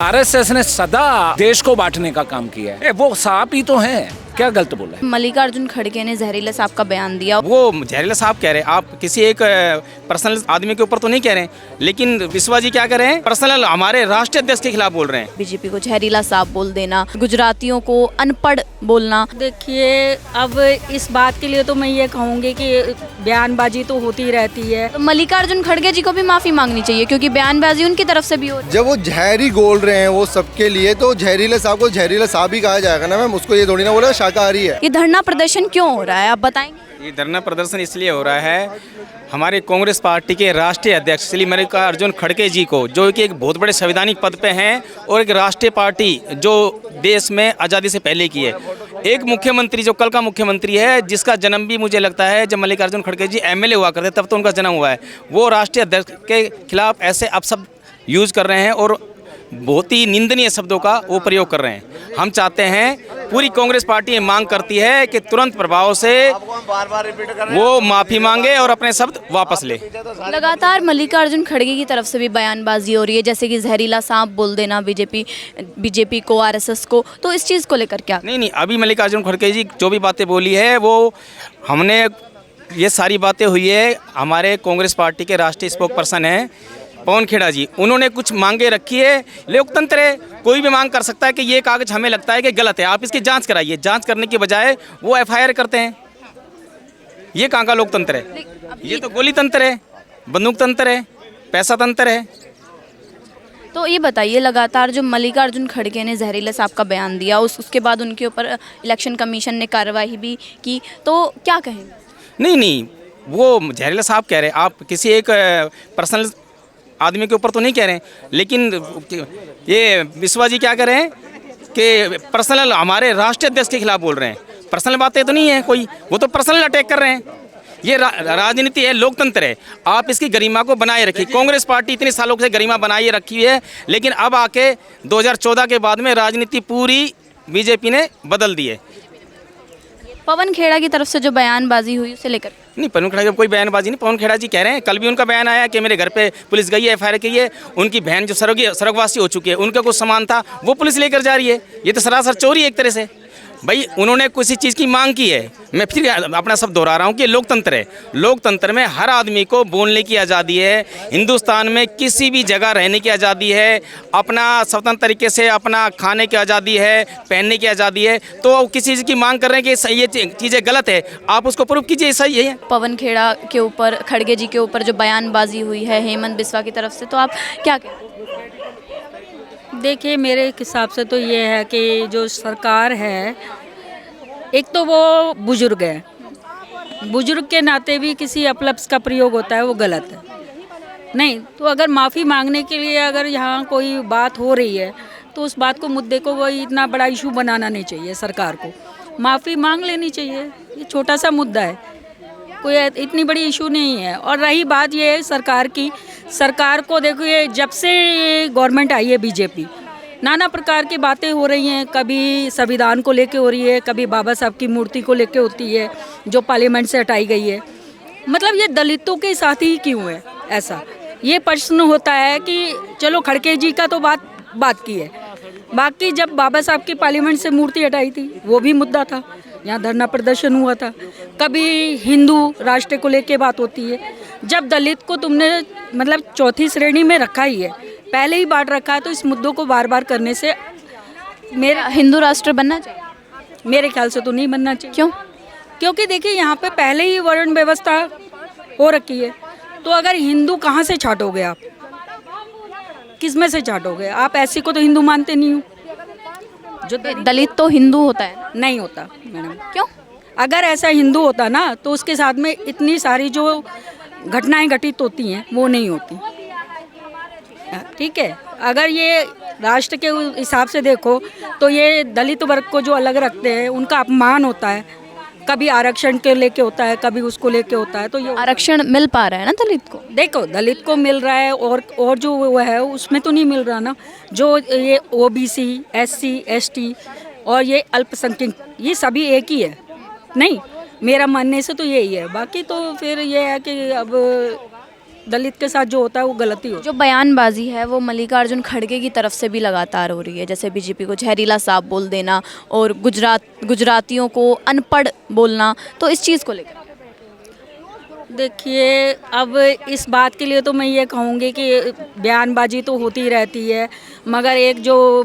RSS ने सदा देश को बांटने का काम किया है। वो सांप ही तो हैं, क्या गलत बोला है? मल्लिकार्जुन खड़गे ने जहरीला सांप का बयान दिया। वो जहरीला सांप कह रहे हैं, आप किसी एक पर्सनल आदमी के ऊपर तो नहीं कह रहे हैं, लेकिन विश्वा जी क्या कर रहे हैं, पर्सनल हमारे राष्ट्रीय अध्यक्ष के खिलाफ बोल रहे हैं। बीजेपी को जहरीला सांप बोल देना, गुजरातियों को अनपढ़ बोलना। देखिए, अब इस बात के लिए तो मैं ये कहूँगी कि बयानबाजी तो होती रहती है। तो मल्लिकार्जुन खड़गे जी को भी माफी मांगनी चाहिए, क्योंकि बयानबाजी उनकी तरफ से भी हो रही है। जब वो जहरी बोल रहे हैं वो सबके लिए, तो जहरीले सांप को जहरीला सांप ही कहा जाएगा ना मैम, उसको ये थोड़ी ना बोला शाकाहारी है। ये धरना प्रदर्शन क्यों हो रहा है, आप बताएंगे? ये धरना प्रदर्शन इसलिए हो रहा है, हमारे कांग्रेस पार्टी के राष्ट्रीय अध्यक्ष श्री मल्लिकार्जुन खड़गे जी को, जो कि एक बहुत बड़े संवैधानिक पद पे हैं और एक राष्ट्रीय पार्टी जो देश में आज़ादी से पहले की है, एक मुख्यमंत्री जो कल का मुख्यमंत्री है, जिसका जन्म भी मुझे लगता है जब मल्लिकार्जुन खड़गे जी एमएलए हुआ करते तब तो उनका जन्म हुआ है, वो राष्ट्रीय अध्यक्ष के खिलाफ ऐसे अपशब्द यूज कर रहे हैं और बहुत ही निंदनीय शब्दों का वो प्रयोग कर रहे हैं। हम चाहते हैं, पूरी कांग्रेस पार्टी ये मांग करती है कि तुरंत प्रभाव से वो माफी मांगे और अपने शब्द वापस ले। लगातार मल्लिकार्जुन खड़गे की तरफ से भी बयानबाजी हो रही है, जैसे कि जहरीला सांप बोल देना बीजेपी को, आरएसएस को, तो इस चीज़ को लेकर क्या? नहीं, अभी मल्लिकार्जुन खड़गे जी जो भी बातें बोली है वो हमने, ये सारी बातें हुई है, हमारे कांग्रेस पार्टी के राष्ट्रीय स्पोक पर्सन हैं पवन खेड़ा जी, उन्होंने कुछ मांगे रखी है। लोकतंत्र है, कोई भी मांग कर सकता है कि ये कागज हमें लगता है कि गलत है, आप इसकी जांच कराइए। जांच करने के बजाय वो एफआईआर करते हैं, ये कहाँ का लोकतंत्र है? ये तो गोली तंत्र है, बंदूक तंत्र है, पैसा तंत्र है। तो ये बताइए, लगातार जो मल्लिकार्जुन खड़गे ने जहरीले सांप का बयान दिया, उसके बाद उनके ऊपर इलेक्शन कमीशन ने कार्रवाई भी की, तो क्या कहेंगे? नहीं, वो जहरीला सांप कह रहे हैं, आप किसी एक पर्सनल आदमी के ऊपर तो नहीं कह रहे हैं, लेकिन ये विश्वा जी क्या कर रहे हैं कि पर्सनल हमारे राष्ट्रीय अध्यक्ष के खिलाफ बोल रहे हैं। पर्सनल बातें तो नहीं है कोई, वो तो पर्सनल अटैक कर रहे हैं। ये राजनीति है, लोकतंत्र है, आप इसकी गरिमा को बनाए रखिए। कांग्रेस पार्टी इतने सालों से गरिमा बनाए रखी है, लेकिन अब आके 2014 के बाद में राजनीति पूरी बीजेपी ने बदल दी है। पवन खेड़ा की तरफ से जो बयानबाजी हुई उसे लेकर? नहीं, पवन खेड़ा की कोई बयानबाजी नहीं। पवन खेड़ा जी कह रहे हैं, कल भी उनका बयान आया कि मेरे घर पे पुलिस गई है, एफआईआर की है, उनकी बहन जो स्वर्गवासी हो चुकी है, उनका कुछ सामान था वो पुलिस लेकर जा रही है। ये तो सरासर चोरी है एक तरह से। भाई उन्होंने किसी चीज़ की मांग की है, मैं फिर अपना सब दोहरा रहा हूँ कि लोकतंत्र है, लोकतंत्र में हर आदमी को बोलने की आज़ादी है, हिंदुस्तान में किसी भी जगह रहने की आज़ादी है, अपना स्वतंत्र तरीके से अपना खाने की आज़ादी है, पहनने की आज़ादी है। तो किसी चीज़ की मांग कर रहे हैं कि ये चीज़ें गलत है, आप उसको प्रूव कीजिए सही है। पवन खेड़ा के ऊपर, खड़गे जी के ऊपर जो बयानबाजी हुई है हेमंत बिस्वा की तरफ से, तो आप क्या कहें? देखिए, मेरे हिसाब से तो ये है कि जो सरकार है, एक तो वो बुजुर्ग है, बुजुर्ग के नाते भी किसी अपलप्स का प्रयोग होता है, वो गलत है। नहीं तो अगर माफ़ी मांगने के लिए अगर यहाँ कोई बात हो रही है तो उस बात को, मुद्दे को, वो इतना बड़ा इशू बनाना नहीं चाहिए। सरकार को माफ़ी मांग लेनी चाहिए, ये छोटा सा मुद्दा है, कोई इतनी बड़ी इशू नहीं है। और रही बात ये है सरकार की, सरकार को देखो, ये जब से गवर्नमेंट आई है बीजेपी, नाना प्रकार की बातें हो रही हैं, कभी संविधान को लेके हो रही है, कभी बाबा साहब की मूर्ति को लेके होती है जो पार्लियामेंट से हटाई गई है। मतलब ये दलितों के साथ ही क्यों है ऐसा, ये प्रश्न होता है। कि चलो खड़गे जी का तो बात की है, बाकी जब बाबा साहब की पार्लियामेंट से मूर्ति हटाई थी वो भी मुद्दा था, यहाँ धरना प्रदर्शन हुआ था। कभी हिंदू राष्ट्र को लेके बात होती है, जब दलित को तुमने मतलब चौथी श्रेणी में रखा ही है, पहले ही बांट रखा है, तो इस मुद्दों को बार बार करने से मेरा हिंदू राष्ट्र बनना चाहिए? मेरे ख्याल से तो नहीं बनना चाहिए। क्यों? क्योंकि देखिए, यहाँ पे पहले ही वर्ण व्यवस्था हो रखी है, तो अगर हिंदू कहाँ से छांटोगे आप, किस में से छांटोगे आप? ऐसी को तो हिंदू मानते नहीं हो। जो दलित तो हिंदू होता है? नहीं होता मैडम। क्यों? अगर ऐसा हिंदू होता ना तो उसके साथ में इतनी सारी जो घटनाएं घटित होती हैं वो नहीं होती। ठीक है, अगर ये राष्ट्र के हिसाब से देखो तो ये दलित वर्ग को जो अलग रखते हैं उनका अपमान होता है, कभी आरक्षण के लेके होता है, कभी उसको लेके होता है। तो ये आरक्षण मिल पा रहा है ना दलित को? देखो, दलित को मिल रहा है और जो वो है उसमें तो नहीं मिल रहा ना। जो ये ओबीसी, एससी, एसटी और ये अल्पसंख्यक, ये सभी एक ही है। नहीं, मेरा मानने से तो यही है। बाकी तो फिर ये है कि अब दलित के साथ जो होता है वो गलती होती जो बयानबाजी है वो मल्लिकार्जुन खड़गे की तरफ से भी लगातार हो रही है, जैसे बीजेपी को जहरीला सांप बोल देना और गुजरातियों को अनपढ़ बोलना, तो इस चीज़ को लेकर है। देखिए, अब इस बात के लिए तो मैं ये कहूँगी कि बयानबाजी तो होती रहती है, मगर एक जो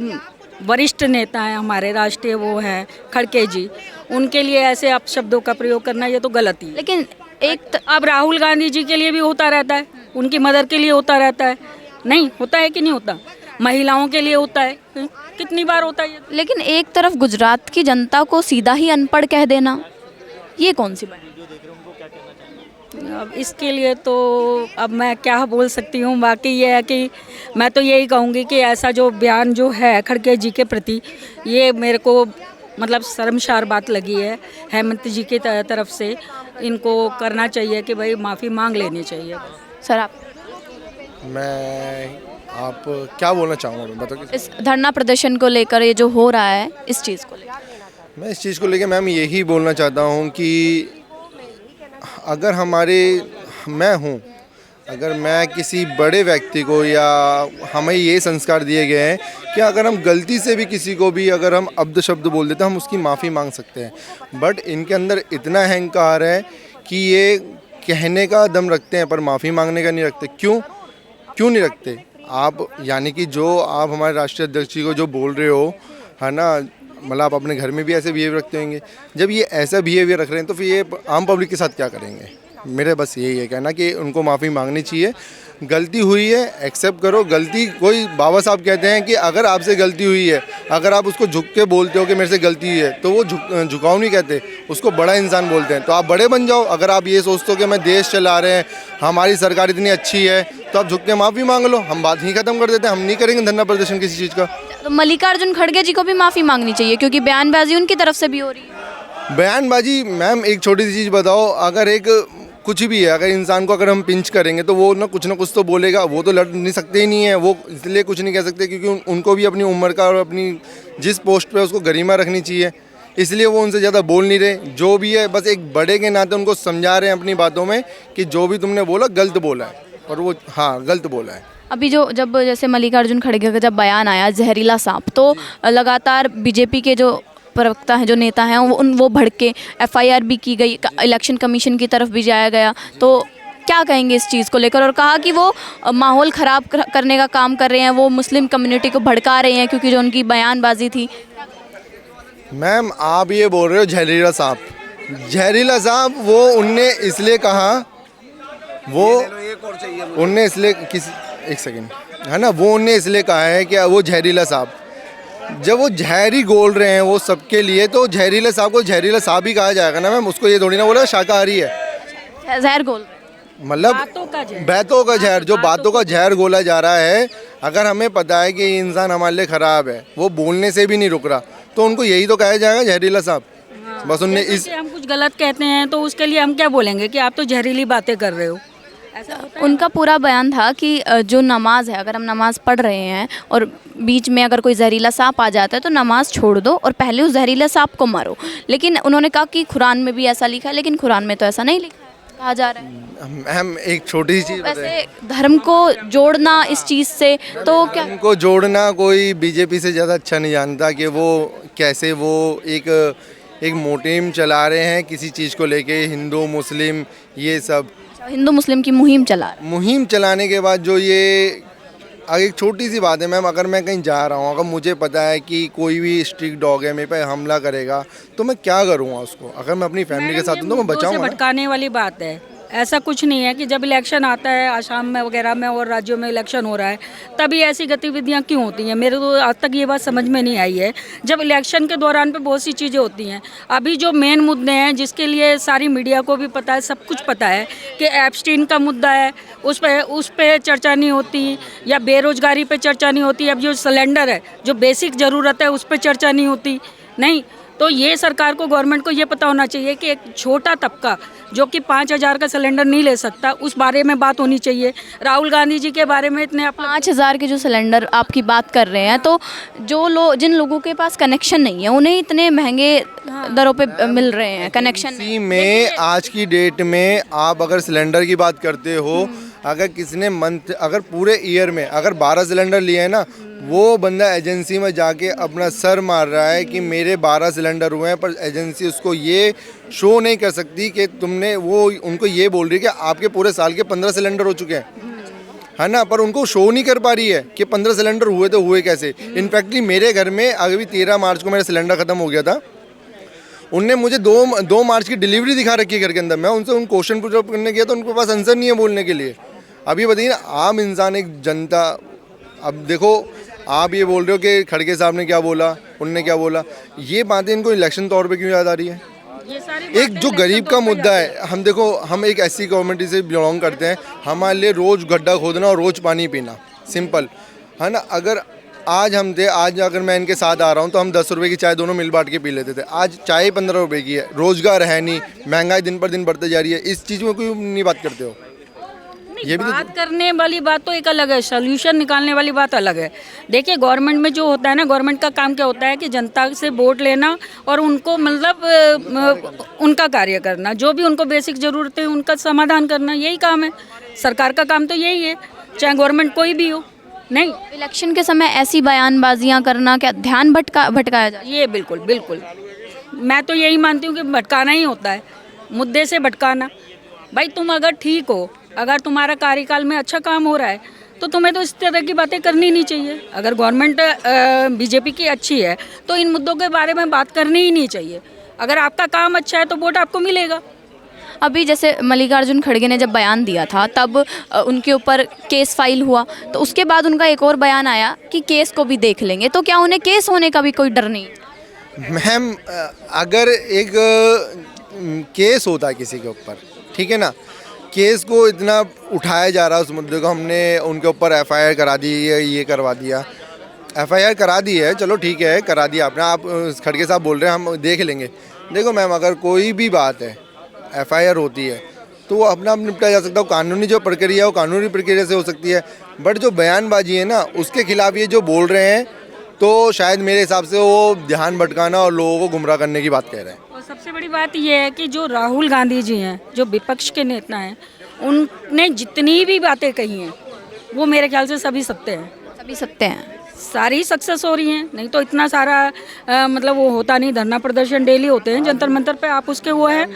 वरिष्ठ नेता हैं हमारे राष्ट्रीय, वो हैं खड़गे जी, उनके लिए ऐसे अपशब्दों का प्रयोग करना ये तो गलती है। लेकिन एक अब राहुल गांधी जी के लिए भी होता रहता है, उनकी मदद के लिए होता रहता है, नहीं होता है कि नहीं होता, महिलाओं के लिए होता है, कितनी बार होता है ये। लेकिन एक तरफ गुजरात की जनता को सीधा ही अनपढ़ कह देना, ये कौन सी बात है? अब इसके लिए तो अब मैं क्या बोल सकती हूँ, बाकी ये है कि मैं तो यही कहूँगी कि ऐसा जो बयान जो है खड़गे जी के प्रति, ये मेरे को मतलब शर्मसार बात लगी है हेमंत जी की तरफ से। इनको करना चाहिए कि भाई माफ़ी मांग लेनी चाहिए। सर आप आप क्या बोलना चाहूँगा, बताओ। इस धरना प्रदर्शन को लेकर ये जो हो रहा है, इस चीज़ को लेकर मैं इस चीज़ को लेकर मैम यही बोलना चाहता हूँ कि अगर अगर मैं किसी बड़े व्यक्ति को, या हमें ये संस्कार दिए गए हैं कि अगर हम गलती से भी किसी को भी अगर हम अब्द शब्द बोल देते हैं, हम उसकी माफ़ी मांग सकते हैं। बट इनके अंदर इतना अहंकार है कि ये कहने का दम रखते हैं पर माफ़ी मांगने का नहीं रखते। क्यों नहीं रखते आप? यानी कि जो आप हमारे राष्ट्रीय अध्यक्ष जी को जो बोल रहे हो, है ना, मतलब आप अपने घर में भी ऐसे बिहेवियर रखते होंगे। जब ये ऐसा बिहेवियर रख रहे हैं तो फिर ये आम पब्लिक के साथ क्या करेंगे? मेरे बस यही है कहना कि उनको माफ़ी मांगनी चाहिए। गलती हुई है, एक्सेप्ट करो गलती। कोई बाबा साहब कहते हैं कि अगर आपसे गलती हुई है, अगर आप उसको झुक के बोलते हो कि मेरे से गलती हुई है, तो वो झुकाव नहीं कहते, उसको बड़ा इंसान बोलते हैं। तो आप बड़े बन जाओ। अगर आप ये सोचते हो कि मैं देश चला रहे हैं, हमारी सरकार इतनी अच्छी है, तो आप झुक के माफ़ी मांग लो। हम बात ही खत्म कर देते हैं, हम नहीं करेंगे धरना प्रदर्शन किसी चीज़ का। तो मल्लिकार्जुन खड़गे जी को भी माफ़ी मांगनी चाहिए, क्योंकि बयानबाजी उनकी तरफ से भी हो रही है। बयानबाजी मैम, एक छोटी सी चीज़ बताओ, अगर एक कुछ भी है, अगर इंसान को अगर हम पिंच करेंगे तो वो ना कुछ तो बोलेगा। वो तो लड़ नहीं सकते ही नहीं है, वो इसलिए कुछ नहीं कह सकते क्योंकि उनको भी अपनी उम्र का और अपनी जिस पोस्ट पे उसको गरिमा रखनी चाहिए, इसलिए वो उनसे ज़्यादा बोल नहीं रहे। जो भी है बस एक बड़े के नाते उनको समझा रहे हैं अपनी बातों में कि जो भी तुमने बोला गलत बोला है, और वो गलत बोला है। अभी जब जैसे मल्लिकार्जुन खड़गे का जब बयान आया जहरीला सांप, तो लगातार बीजेपी के जो प्रवक्ता हैं, जो नेता हैं, वो भड़के FIR भी की गई, इलेक्शन कमीशन की तरफ भी जाया गया। तो क्या कहेंगे इस चीज़ को लेकर? और कहा कि वो माहौल ख़राब करने का काम कर रहे हैं, वो मुस्लिम कम्युनिटी को भड़का रहे हैं, क्योंकि जो उनकी बयानबाजी थी। मैम आप ये बोल रहे हो जहरीला सांप, वो उनने इसलिए कहा, एक सेकेंड, है ना, वो उनने इसलिए कहा है कि वो जहरीला सांप, जब वो जहरी गोल रहे हैं वो सबके लिए, तो जहरीला सांप को जहरीला सांप ही कहा जाएगा ना मैम। उसको ये थोड़ी ना बोला शाकाहारी है, जहर गोल, मतलब बातों का जहर, जो बातों का जहर गोला जा रहा है। अगर हमें पता है कि ये इंसान हमारे लिए ख़राब है, वो बोलने से भी नहीं रुक रहा, तो उनको यही तो कहा जाएगा जहरीला सांप। बस उनने हम कुछ गलत कहते हैं तो उसके लिए हम क्या बोलेंगे कि आप तो जहरीली बातें कर रहे हो। उनका पूरा बयान था कि जो नमाज है, अगर हम नमाज पढ़ रहे हैं और बीच में अगर कोई जहरीला सांप आ जाता है तो नमाज छोड़ दो और पहले उस जहरीले सांप को मारो। लेकिन उन्होंने कहा कि कुरान में भी ऐसा लिखा है, लेकिन कुरान में तो ऐसा नहीं लिखा है, कहा जा रहा है। हम एक छोटी सी चीज़, वैसे धर्म को जोड़ना इस चीज़ से, तो क्या धर्म को जोड़ना कोई बीजेपी से ज़्यादा अच्छा नहीं जानता कि वो कैसे वो एक मोटिव चला रहे हैं किसी चीज़ को लेके, हिंदू मुस्लिम ये सब हिंदू मुस्लिम की मुहिम चलाने के बाद जो ये एक छोटी सी बात है मैम, अगर मैं कहीं जा रहा हूँ, अगर मुझे पता है कि कोई भी स्ट्रीट डॉग है मेरे पे हमला करेगा, तो मैं क्या करूँगा उसको? अगर मैं अपनी फैमिली के साथ हूँ तो मैं बचाऊँगा। भटकाने वाली बात है, ऐसा कुछ नहीं है कि जब इलेक्शन आता है आसाम में वगैरह में और राज्यों में इलेक्शन हो रहा है तभी ऐसी गतिविधियां क्यों होती हैं। मेरे को आज तक ये बात समझ में नहीं आई है। जब इलेक्शन के दौरान पे बहुत सी चीज़ें होती हैं, अभी जो मेन मुद्दे हैं जिसके लिए सारी मीडिया को भी पता है, सब कुछ पता है कि एप्स्टीन का मुद्दा है, उस पर चर्चा नहीं होती, या बेरोजगारी पर चर्चा नहीं होती। अब जो सिलेंडर है, जो बेसिक ज़रूरत है, उस पर चर्चा नहीं होती। नहीं तो ये सरकार को, गवर्नमेंट को ये पता होना चाहिए कि एक छोटा तबका जो कि 5,000 का सिलेंडर नहीं ले सकता, उस बारे में बात होनी चाहिए। राहुल गांधी जी के बारे में इतने 5,000 के जो सिलेंडर आपकी बात कर रहे हैं, तो जिन लोगों के पास कनेक्शन नहीं है उन्हें इतने महंगे दरों पे मिल रहे हैं कनेक्शन। इसी में आज की डेट में आप अगर सिलेंडर की बात करते हो, अगर किसी ने अगर पूरे ईयर में अगर 12 सिलेंडर लिए हैं ना, वो बंदा एजेंसी में जाके अपना सर मार रहा है कि मेरे 12 सिलेंडर हुए हैं, पर एजेंसी उसको ये शो नहीं कर सकती कि तुमने, वो उनको ये बोल रही है कि आपके पूरे साल के 15 सिलेंडर हो चुके हैं, है ना, पर उनको शो नहीं कर पा रही है कि 15 सिलेंडर हुए तो हुए कैसे। इनफैक्टली मेरे घर में अभी 13 मार्च को मेरा सिलेंडर ख़त्म हो गया था, उनने मुझे 2 मार्च की डिलीवरी दिखा रखी है घर के अंदर। मैं उनसे उन क्वेश्चन पुट करने गया तो उनके पास आंसर नहीं है बोलने के लिए। अब ये बताइए ना, आम इंसान, एक जनता, अब देखो आप ये बोल रहे हो कि खड़गे साहब ने क्या बोला, उनने क्या बोला, ये बातें इनको इलेक्शन तौर पे क्यों याद आ रही है? ये सारी एक जो गरीब का मुद्दा है, हम देखो, हम एक ऐसी कम्युनिटी से बिलोंग करते हैं, हमारे लिए रोज़ गड्ढा खोदना और रोज़ पानी पीना सिंपल है ना। अगर आज हम थे, आज अगर मैं इनके साथ आ रहा हूँ तो हम 10 रुपये की चाय दोनों मिल बांट के पी लेते थे। आज चाय 15 रुपये की है, रोज़गार है नहीं, महंगाई दिन पर दिन बढ़ती जा रही है। इस चीज़ में कोई नहीं बात करते हो? ये भी बात करने वाली बात तो एक अलग है, सोल्यूशन निकालने वाली बात अलग है। देखिए गवर्नमेंट में जो होता है ना, गवर्नमेंट का काम क्या होता है कि जनता से वोट लेना और उनको मतलब उनका कार्य करना, जो भी उनको बेसिक ज़रूरतें हैं उनका समाधान करना, यही काम है। सरकार का काम तो यही है, चाहे गवर्नमेंट कोई भी हो। नहीं, इलेक्शन के समय ऐसी बयानबाजियां करना क्या ध्यान भटकाया जाए? ये बिल्कुल बिल्कुल, मैं तो यही मानती हूँ कि भटकाना ही होता है, मुद्दे से भटकाना। भाई तुम अगर ठीक हो, अगर तुम्हारा कार्यकाल में अच्छा काम हो रहा है तो तुम्हें तो इस तरह की बातें करनी नहीं चाहिए। अगर गवर्नमेंट बीजेपी की अच्छी है तो इन मुद्दों के बारे में बात करनी ही नहीं चाहिए। अगर आपका काम अच्छा है तो वोट आपको मिलेगा। अभी जैसे मल्लिकार्जुन खड़गे ने जब बयान दिया था तब उनके ऊपर केस फाइल हुआ, तो उसके बाद उनका एक और बयान आया कि केस को भी देख लेंगे, तो क्या उन्हें केस होने का भी कोई डर नहीं? मैम, अगर एक केस होता है किसी के ऊपर, ठीक है ना, केस को इतना उठाया जा रहा है उस मुद्दे को, हमने उनके ऊपर एफआईआर करा दी है, ये करवा दिया, एफआईआर करा दी है, चलो ठीक है करा दिया आपने, आप खड़गे साहब बोल रहे हैं हम देख लेंगे। देखो मैम, अगर कोई भी बात है, एफआईआर होती है तो वो अपना आप निपटा जा सकता है, कानूनी जो प्रक्रिया है वो कानूनी प्रक्रिया से हो सकती है। बट जो बयानबाजी है ना, उसके खिलाफ ये जो बोल रहे हैं, तो शायद मेरे हिसाब से वो ध्यान भटकाना और लोगों को गुमराह करने की बात कह रहे हैं। और सबसे बड़ी बात यह है कि जो राहुल गांधी जी हैं, जो विपक्ष के नेता हैं, उनने जितनी भी बातें कही हैं वो मेरे ख्याल से सभी सत्य हैं। सभी सत्य हैं, सारी सक्सेस हो रही हैं, नहीं तो इतना सारा मतलब वो होता नहीं। धरना प्रदर्शन डेली होते हैं जंतर मंतर पे, आप उसके वो हैं,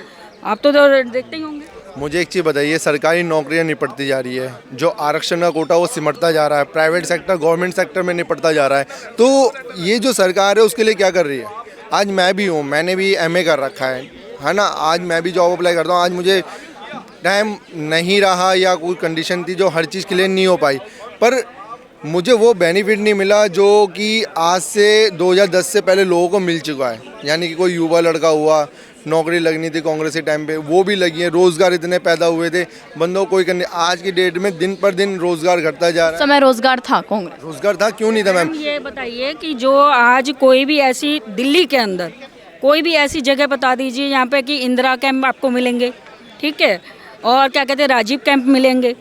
आप तो देखते ही होंगे। मुझे एक चीज़ बताइए, सरकारी नौकरियां निपटती जा रही है, जो आरक्षण का कोटा वो सिमटता जा रहा है, प्राइवेट सेक्टर गवर्नमेंट सेक्टर में निपटता जा रहा है, तो ये जो सरकार है उसके लिए क्या कर रही है? आज मैं भी हूँ, मैंने भी एमए कर रखा है ना, आज मैं भी जॉब अप्लाई करता हूँ, आज मुझे टाइम नहीं रहा या कोई कंडीशन थी जो हर चीज़ के लिए नहीं हो पाई, पर मुझे वो बेनिफिट नहीं मिला जो कि आज से 2010 से पहले लोगों को मिल चुका है। यानी कि कोई युवा लड़का हुआ, नौकरी लगनी थी कांग्रेस के टाइम पे, वो भी लगी है, रोज़गार इतने पैदा हुए थे, बंदों को कोई करने, आज की डेट में दिन पर दिन रोज़गार घटता जा रहा है। समय रोजगार था, कांग्रेस रोज़गार था, क्यों नहीं था मैम? ये बताइए कि जो आज कोई भी ऐसी दिल्ली के अंदर कोई भी ऐसी जगह बता दीजिए यहाँ पे कि इंदिरा कैंप आपको मिलेंगे, ठीक है, और क्या कहते हैं राजीव कैंप मिलेंगे,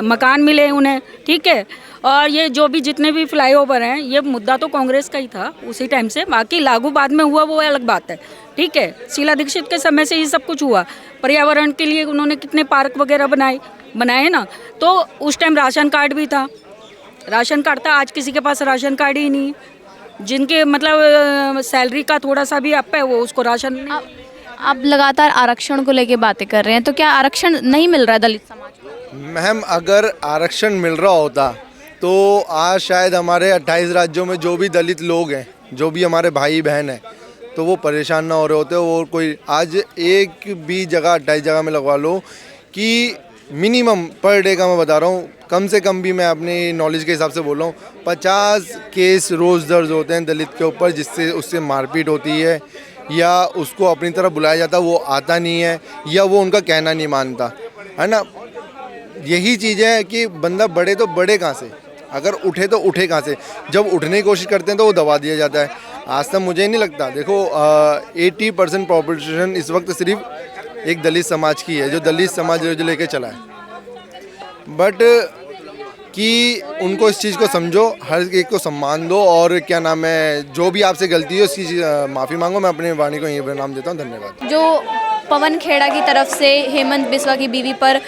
मकान मिले उन्हें, ठीक है, और ये जो भी जितने भी फ्लाईओवर हैं, ये मुद्दा तो कांग्रेस का ही था उसी टाइम से, बाकी लागू बाद में हुआ वो अलग बात है, ठीक है। शीला दीक्षित के समय से ये सब कुछ हुआ। पर्यावरण के लिए उन्होंने कितने पार्क वगैरह बनाए ना, तो उस टाइम राशन कार्ड भी था, राशन कार्ड था, आज किसी के पास राशन कार्ड ही नहीं है। जिनके मतलब सैलरी का थोड़ा सा भी अप है वो उसको राशन नहीं। आप लगातार आरक्षण को लेके बातें कर रहे हैं, तो क्या आरक्षण नहीं मिल रहा है दलित समाज को? मैम, अगर आरक्षण मिल रहा होता तो आज शायद हमारे 28 राज्यों में जो भी दलित लोग हैं, जो भी हमारे भाई बहन हैं, तो वो परेशान ना हो रहे होते। और कोई आज एक भी जगह 28 जगह में लगवा लो कि मिनिमम पर डे का मैं बता रहा हूँ, कम से कम भी मैं अपनी नॉलेज के हिसाब से बोल रहा हूँ, 50 केस रोज़ दर्ज होते हैं दलित के ऊपर, जिससे उससे मारपीट होती है या उसको अपनी तरफ बुलाया जाता, वो आता नहीं है या वो उनका कहना नहीं मानता, है ना। यही चीज़ है कि बंदा बढ़े तो बढ़े कहाँ से, अगर उठे तो उठे कहाँ से। जब उठने की कोशिश करते हैं तो वो दबा दिया जाता है। आज तक मुझे नहीं लगता, देखो 80% पॉपुलेशन इस वक्त सिर्फ एक दलित समाज की है, जो दलित समाज जो लेके चला है। बट कि उनको इस चीज़ को समझो, हर एक को सम्मान दो, और क्या नाम है, जो भी आपसे गलती है उसकी माफ़ी मांगो। मैं अपनी वाणी को यही नाम देता हूँ। धन्यवाद। जो पवन खेड़ा की तरफ से हेमंत बिस्वा की बीवी पर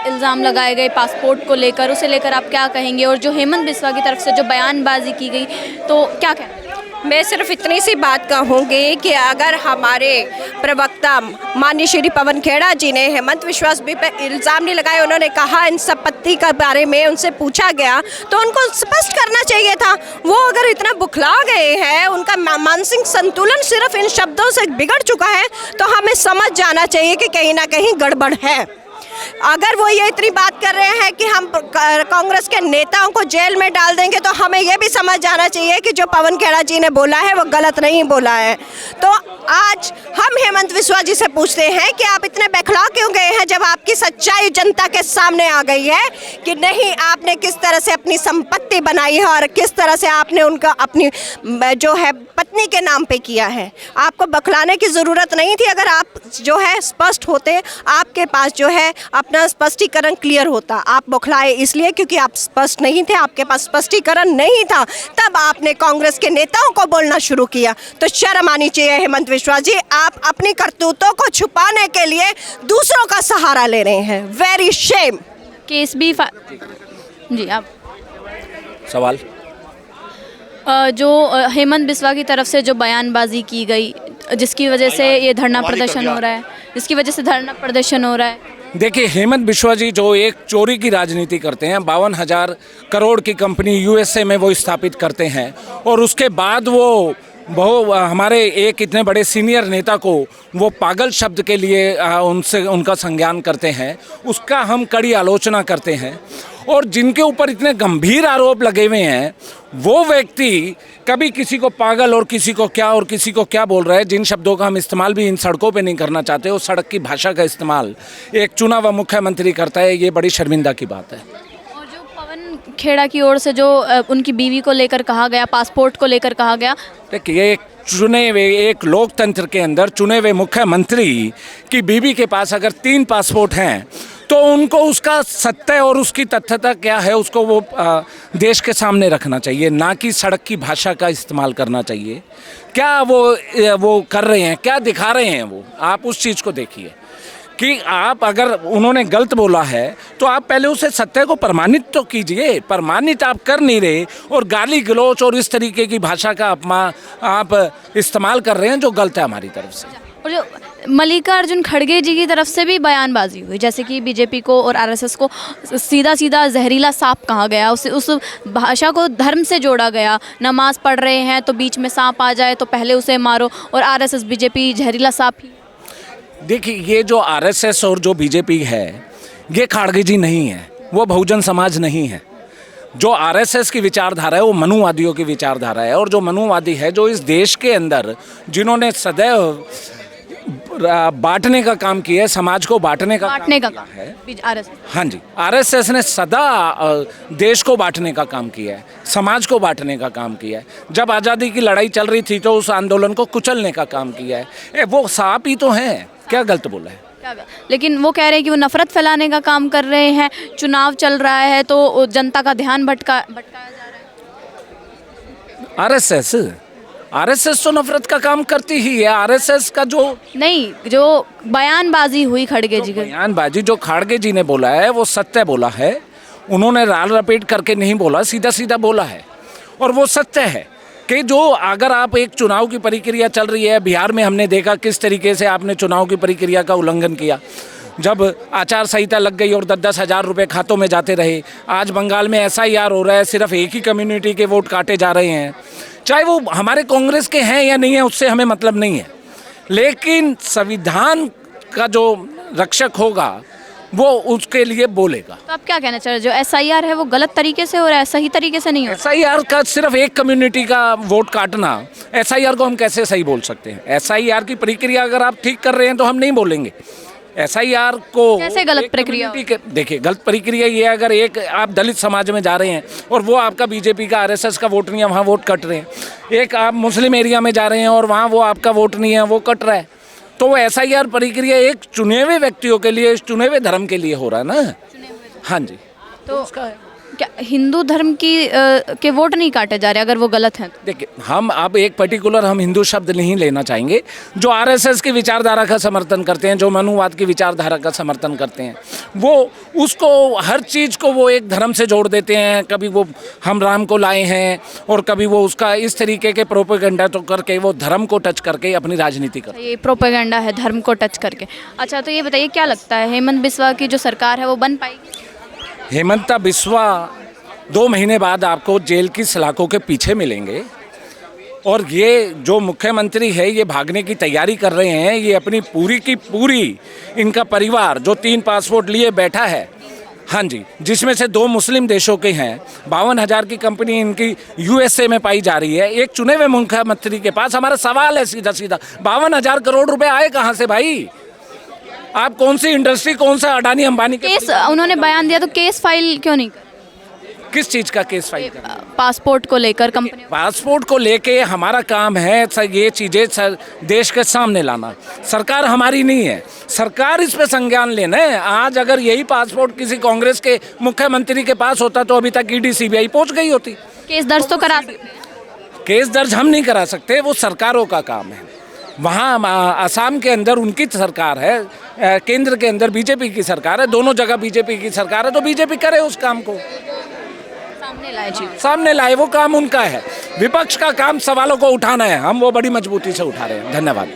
इल्ज़ाम लगाए गए पासपोर्ट को लेकर, उसे लेकर आप क्या कहेंगे? और जो हेमंत बिस्वा की तरफ से जो बयानबाजी की गई, तो क्या कहें? मैं सिर्फ इतनी सी बात कहूँगी कि अगर हमारे प्रवक्ता माननीय श्री पवन खेड़ा जी ने हेमंत बिस्वा भी पे इल्ज़ाम नहीं लगाए, उन्होंने कहा इन संपत्ति के बारे में उनसे पूछा गया तो उनको स्पष्ट करना चाहिए था। वो अगर इतना बुखला गए हैं, उनका मानसिक संतुलन सिर्फ इन शब्दों से बिगड़ चुका है, तो हमें समझ जाना चाहिए कि कहीं ना कहीं गड़बड़ है। अगर वो ये इतनी बात कर रहे हैं कि हम कांग्रेस के नेताओं को जेल में डाल देंगे, तो हमें ये भी समझ जाना चाहिए कि जो पवन खेड़ा जी ने बोला है वो गलत नहीं बोला है। तो आज हम हेमंत बिस्वा जी से पूछते हैं कि आप इतने बौखला क्यों गए हैं, जब आपकी सच्चाई जनता के सामने आ गई है कि नहीं, आपने किस तरह से अपनी संपत्ति बनाई है और किस तरह से आपने उनका अपनी जो है पत्नी के नाम पे किया है। आपको बौखलाने की ज़रूरत नहीं थी। अगर आप जो है स्पष्ट होते, आपके पास जो है अपना स्पष्टीकरण क्लियर होता। आप बौखलाए इसलिए क्योंकि आप स्पष्ट नहीं थे, आपके पास स्पष्टीकरण नहीं था, तब आपने कांग्रेस के नेताओं को बोलना शुरू किया। तो शर्म आनी चाहिए हेमंत बिस्वा जी, आप अपनी करतूतों को छुपाने के लिए दूसरों का सहारा ले रहे हैं। Very Shem. केस भी जी आप सवाल जो हेमंत बिस्वा की तरफ से जो बयानबाजी की गई, जिसकी वजह से ये धरना प्रदर्शन हो रहा है, देखिए, हेमंत बिस्वा जी जो एक चोरी की राजनीति करते हैं, 52,000 करोड़ की कंपनी यूएसए में वो स्थापित करते हैं, और उसके बाद वो हमारे एक इतने बड़े सीनियर नेता को वो पागल शब्द के लिए उनका संज्ञान करते हैं, उसका हम कड़ी आलोचना करते हैं। और जिनके ऊपर इतने गंभीर आरोप लगे हुए हैं, वो व्यक्ति कभी किसी को पागल और किसी को क्या बोल रहा है, जिन शब्दों का हम इस्तेमाल भी इन सड़कों पे नहीं करना चाहते, वो सड़क की भाषा का इस्तेमाल एक चुना हुआ मुख्यमंत्री करता है, ये बड़ी शर्मिंदा की बात है। और जो पवन खेड़ा की ओर से जो उनकी बीवी को लेकर कहा गया, पासपोर्ट को लेकर कहा गया, देखिए, एक लोकतंत्र के अंदर चुने हुए मुख्यमंत्री की बीवी के पास अगर 3 पासपोर्ट हैं, तो उनको उसका सत्य और उसकी तथ्यता क्या है, उसको वो देश के सामने रखना चाहिए, ना कि सड़क की भाषा का इस्तेमाल करना चाहिए। क्या वो कर रहे हैं, क्या दिखा रहे हैं वो, आप उस चीज़ को देखिए कि आप अगर उन्होंने गलत बोला है तो आप पहले उसे सत्य को प्रमाणित तो कीजिए। प्रमाणित आप कर नहीं रहे और गाली गलौच और इस तरीके की भाषा का आप इस्तेमाल कर रहे हैं, जो गलत है हमारी तरफ से। और जो मल्लिकार्जुन खड़गे जी की तरफ से भी बयानबाजी हुई, जैसे कि बीजेपी को और आरएसएस को सीधा जहरीला सांप कहा गया, उस भाषा को धर्म से जोड़ा गया। नमाज पढ़ रहे हैं तो बीच में सांप आ जाए तो पहले उसे मारो, और आरएसएस बीजेपी जहरीला सांप ही। देखिए, ये जो आरएसएस और जो बीजेपी है, ये खड़गे जी नहीं है, वो बहुजन समाज नहीं है। जो आरएसएस की विचारधारा है वो मनुवादियों की विचारधारा है, और जो मनुवादी है, जो इस देश के अंदर जिन्होंने सदैव बांटने का काम किया है, समाज को बांटने का काम है आरएसएस। हाँ जी, आरएसएस ने सदा देश को बांटने का काम किया है, समाज को बांटने का काम किया है। जब आज़ादी की लड़ाई चल रही थी तो उस आंदोलन को कुचलने का काम किया है। वो सांप ही तो हैं, क्या गलत बोला है? लेकिन वो कह रहे हैं कि वो नफरत फैलाने का काम कर रहे हैं। चुनाव चल रहा है तो जनता का ध्यान भटकाया जा रहा है। आरएसएस तो नफरत का काम करती ही है। आरएसएस का जो बयानबाजी हुई खड़गे जी, बयानबाजी जो खड़गे जी ने बोला है वो सत्य बोला है। उन्होंने राल रपेट करके नहीं बोला, सीधा सीधा बोला है, और वो सत्य है कि जो अगर आप एक चुनाव की प्रक्रिया चल रही है, बिहार में हमने देखा किस तरीके से आपने चुनाव की प्रक्रिया का उल्लंघन किया, जब आचार संहिता लग गई और 10-10 हज़ार रुपये खातों में जाते रहे। आज बंगाल में SIR हो रहा है, सिर्फ एक ही कम्युनिटी के वोट काटे जा रहे हैं, चाहे वो हमारे कांग्रेस के हैं या नहीं है, उससे हमें मतलब नहीं है। लेकिन संविधान का जो रक्षक होगा वो उसके लिए बोलेगा। तो आप क्या कहना चाह रहे हैं, जो SIR है वो गलत तरीके से हो रहा है, सही तरीके से नहीं हो रहा? SIR का सिर्फ एक कम्युनिटी का वोट काटना, SIR को हम कैसे सही बोल सकते हैं? SIR की प्रक्रिया अगर आप ठीक कर रहे हैं तो हम नहीं बोलेंगे। SIR को कैसे गलत प्रक्रिया? देखिए, गलत प्रक्रिया ये, अगर एक आप दलित समाज में जा रहे हैं और वो आपका बीजेपी का आरएसएस का वोट नहीं है, वहाँ वोट कट रहे हैं। एक आप मुस्लिम एरिया में जा रहे हैं और वहाँ वो आपका वोट नहीं है, वो कट रहा है। तो वो SIR प्रक्रिया एक चुने हुए व्यक्तियों के लिए, चुने हुए धर्म के लिए हो रहा है ना। हाँ जी, तो क्या हिंदू धर्म की के वोट नहीं काटे जा रहे अगर वो गलत हैं तो? देखिए, हम अब एक पर्टिकुलर हम हिंदू शब्द नहीं लेना चाहेंगे। जो आरएसएस की विचारधारा का समर्थन करते हैं, जो मनुवाद की विचारधारा का समर्थन करते हैं, वो उसको हर चीज़ को वो एक धर्म से जोड़ देते हैं। कभी वो हम राम को लाए हैं और कभी वो उसका इस तरीके के प्रोपेगेंडा तो करके वो धर्म को टच करके अपनी राजनीति करते हैं। ये प्रोपेगेंडा है धर्म को टच करके। अच्छा, तो ये बताइए क्या लगता है हेमंत बिस्वा की जो सरकार है वो बन पाएगी? हेमंता बिस्वा 2 महीने बाद आपको जेल की सलाखों के पीछे मिलेंगे। और ये जो मुख्यमंत्री है ये भागने की तैयारी कर रहे हैं। ये अपनी पूरी की पूरी इनका परिवार जो 3 पासपोर्ट लिए बैठा है, हाँ जी, जिसमें से 2 मुस्लिम देशों के हैं। 52,000 की कंपनी इनकी यूएसए में पाई जा रही है। एक चुने हुए मुख्यमंत्री के पास हमारा सवाल है सीधा सीधा, 52,000 करोड़ रुपए आए कहाँ से भाई? आप कौन सी इंडस्ट्री, कौन सा अडानी अंबानी के केस उन्होंने बयान दिया तो केस फाइल क्यों नहीं कर? किस चीज़ का केस फाइल करना? पासपोर्ट को लेकर कंपनी पासपोर्ट को लेके हमारा काम है ये चीज़ें देश के सामने लाना। सरकार हमारी नहीं है, सरकार इस पे संज्ञान लेना है। आज अगर यही पासपोर्ट किसी कांग्रेस के मुख्यमंत्री के पास होता तो अभी तक ईडी सीबीआई पहुंच गई होती। केस दर्ज तो करा सकते हैं। केस दर्ज हम नहीं करा सकते, वो सरकारों का काम है। वहाँ असम के अंदर उनकी सरकार है, केंद्र के अंदर बीजेपी की सरकार है, दोनों जगह बीजेपी की सरकार है, तो बीजेपी करे उस काम को, सामने लाए, वो काम उनका है। विपक्ष का काम सवालों को उठाना है, हम वो बड़ी मजबूती से उठा रहे हैं। धन्यवाद।